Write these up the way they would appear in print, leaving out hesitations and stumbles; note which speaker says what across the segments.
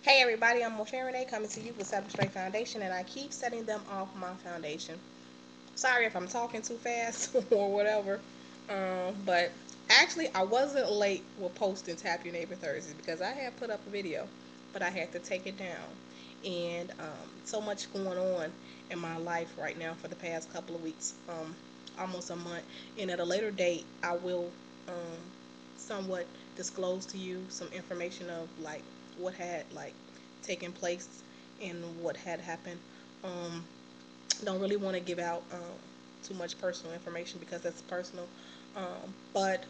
Speaker 1: Hey everybody, I'm moferane coming to you with Set Up Straight Foundation, and I keep setting them off my foundation. Sorry if I'm talking too fast or whatever, but actually I wasn't late with posting Tap Your Neighbor Thursdays because I had put up a video, but I had to take it down. And so much going on in my life right now for the past couple of weeks, almost a month. And at a later date, I will somewhat disclose to you some information of like what had like taken place and what had happened. Um, don't really want to give out too much personal information because that's personal. But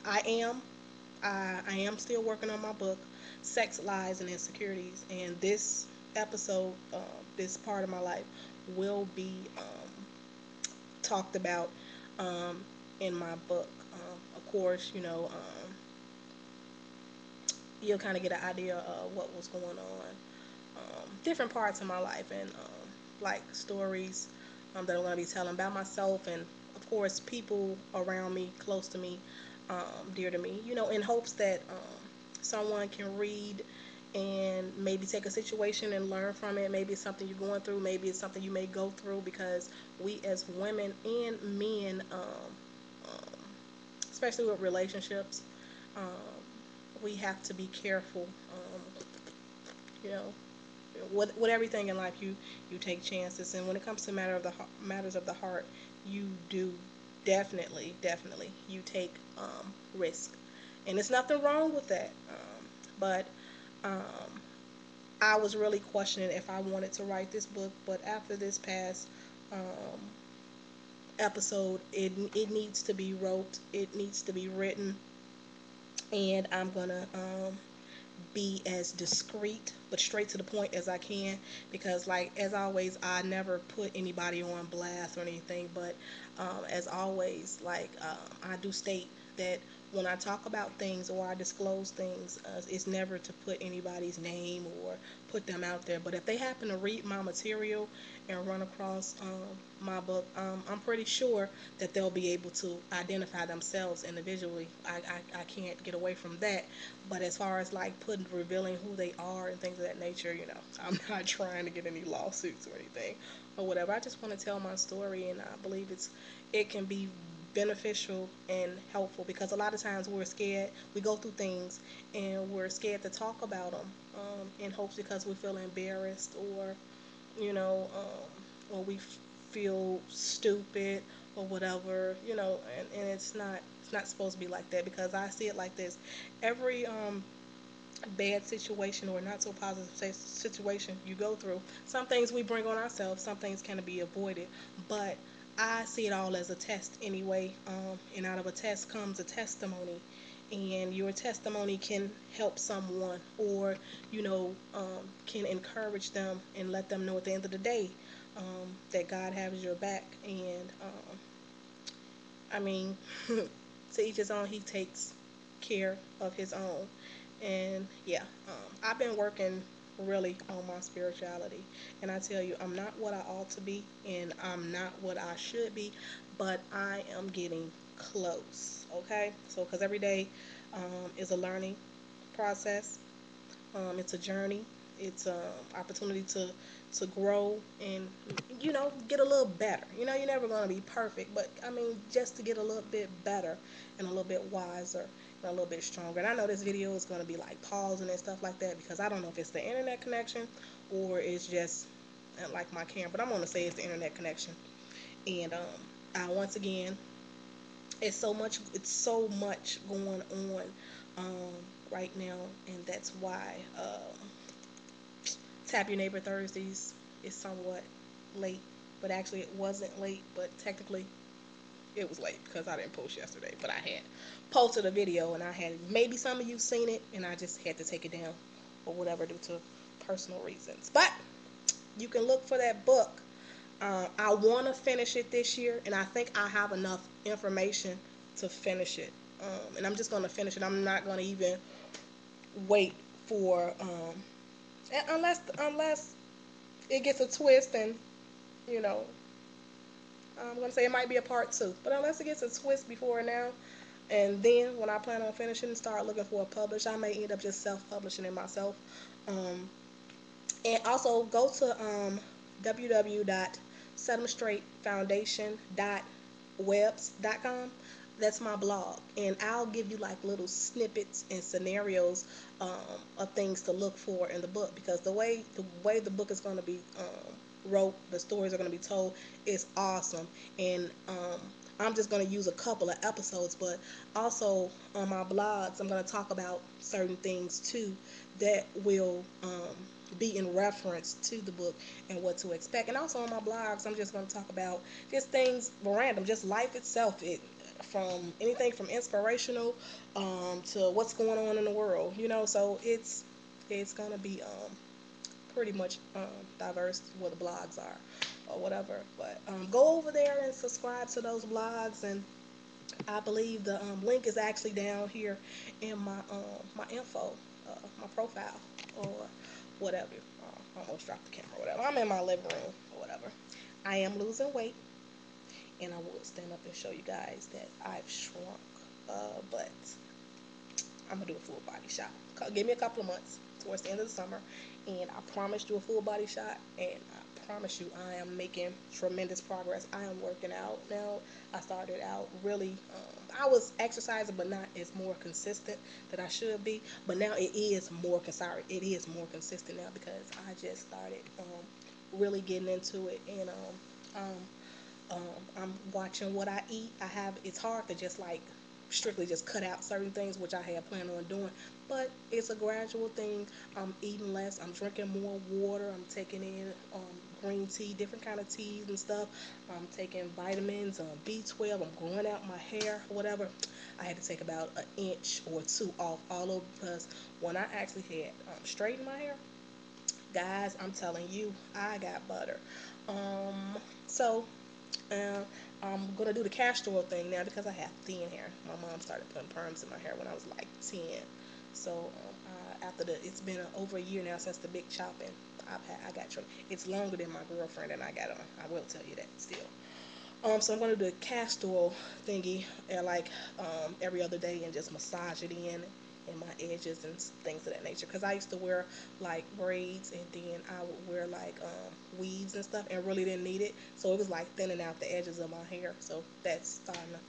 Speaker 1: I am still working on my book, Sex, Lies, and Insecurities, and this episode, this part of my life, will be talked about in my book. Of course, you'll kind of get an idea of what was going on, different parts of my life, and like stories that I'm going to be telling about myself, and of course, people around me, close to me, dear to me, in hopes that someone can read and maybe take a situation and learn from it. Maybe it's something you're going through, maybe it's something you may go through, because we as women and men, especially with relationships, um, we have to be careful. You know, with everything in life, you take chances, and when it comes to matters of the heart, you do definitely you take risk, and there's nothing wrong with that. But um, I was really questioning if I wanted to write this book, but after this past um, episode, it needs to be wrote, it needs to be written, and I'm gonna be as discreet but straight to the point as I can, because like as always, I never put anybody on blast or anything, but as always, like I do state that when I talk about things or I disclose things, it's never to put anybody's name or put them out there. But if they happen to read my material and run across my book, I'm pretty sure that they'll be able to identify themselves individually. I can't get away from that. But as far as like putting revealing who they are and things of that nature, I'm not trying to get any lawsuits or anything or whatever. I just want to tell my story, and I believe it can be beneficial and helpful, because a lot of times we're scared. We go through things and we're scared to talk about them, in hopes because we feel embarrassed, or or we feel stupid or whatever, and it's not supposed to be like that, because I see it like this. Every bad situation or not so positive situation you go through, some things we bring on ourselves, some things can be avoided, but I see it all as a test anyway, and out of a test comes a testimony, and your testimony can help someone, or can encourage them and let them know at the end of the day, that God has your back. And I mean, to each his own, he takes care of his own. And yeah, I've been working really on my spirituality. And I tell you, I'm not what I ought to be, and I'm not what I should be, but I am getting close. Okay? So, because every day is a learning process, it's a journey. It's an opportunity to grow and get a little better. You're never going to be perfect, but I mean just to get a little bit better and a little bit wiser and a little bit stronger. And I know this video is going to be like pausing and stuff like that, because I don't know if it's the internet connection or it's just like my camera, but I'm going to say it's the internet connection. And once again, it's so much going on um, right now, and that's why Tap Your Neighbor Thursdays is somewhat late. But actually, it wasn't late, but technically, it was late because I didn't post yesterday. But I had posted a video, and I had maybe some of you seen it, and I just had to take it down or whatever due to personal reasons. But you can look for that book. I want to finish it this year, and I think I have enough information to finish it. And I'm just going to finish it. I'm not going to even wait for unless it gets a twist, and you know I'm gonna say it might be a part two, but unless it gets a twist before now, And then when I plan on finishing and start looking for a publisher, I may end up just self-publishing it myself. Um, and also go to www.setthemstraightfoundation.webs.com. That's my blog, and I'll give you like little snippets and scenarios of things to look for in the book, because the way the book is going to be wrote, the stories are going to be told, is awesome. And I'm just going to use a couple of episodes, but also on my blogs, I'm going to talk about certain things too that will be in reference to the book and what to expect. And also on my blogs, I'm just going to talk about just things random, just life itself. From anything from inspirational to what's going on in the world, So it's going to be pretty much diverse where the blogs are or whatever. But go over there and subscribe to those blogs, and I believe the link is actually down here in my info, my profile, or whatever. I almost dropped the camera, or whatever. I'm in my living room, or whatever. I am losing weight, and I will stand up and show you guys that I've shrunk. But I'm gonna do a full body shot. Give me a couple of months towards the end of the summer, and I promise you a full body shot, and I promise you I am making tremendous progress. I am working out now. I started out really, I was exercising, but not as more consistent that I should be. But now it is more, sorry, it is more consistent now, because I just started really getting into it, and I'm watching what I eat. It's hard to just like strictly just cut out certain things, which I had planned on doing, but it's a gradual thing. I'm eating less. I'm drinking more water. I'm taking in green tea, different kind of teas and stuff. I'm taking vitamins, B12. I'm growing out my hair, whatever. I had to take about an inch or two off all over, because when I actually had straightened my hair, guys, I'm telling you, I got butter. Um, so uh, I'm gonna do the castor oil thing now, because I have thin hair. My mom started putting perms in my hair when I was like 10. So after it's been over a year now since the big chopping. I got trim. It's longer than my girlfriend and I got on. I will tell you that still. So I'm gonna do the castor oil thingy, like every other day, and just massage it in my edges and things of that nature. Because I used to wear like braids, and then I would wear like weaves and stuff, and really didn't need it. So it was like thinning out the edges of my hair. So that's starting to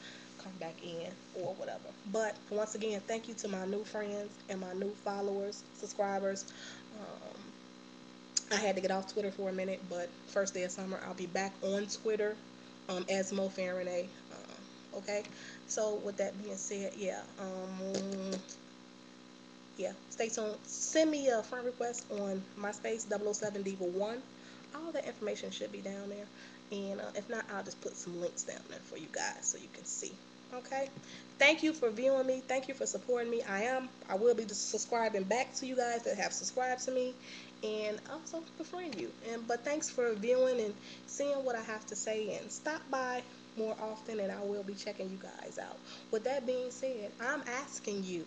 Speaker 1: come back in or whatever. But once again, thank you to my new friends and my new followers, subscribers. Um, I had to get off Twitter for a minute, but first day of summer, I'll be back on Twitter as moferane. Okay, so with that being said, yeah, stay tuned. Send me a friend request on MySpace 007 Diva 1. All that information should be down there. And if not, I'll just put some links down there for you guys so you can see. Okay? Thank you for viewing me. Thank you for supporting me. I will be subscribing back to you guys that have subscribed to me, and also befriend you. But thanks for viewing and seeing what I have to say, and stop by more often, and I will be checking you guys out. With that being said, I'm asking you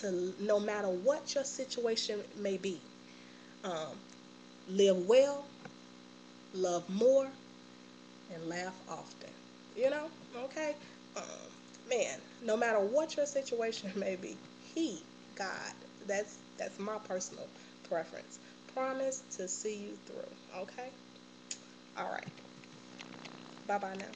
Speaker 1: to, no matter what your situation may be, um, live well, love more, and laugh often. You know, okay? Um, Man, no matter what your situation may be, He, God, that's my personal preference. Promise to see you through. Okay? All right. Bye bye now.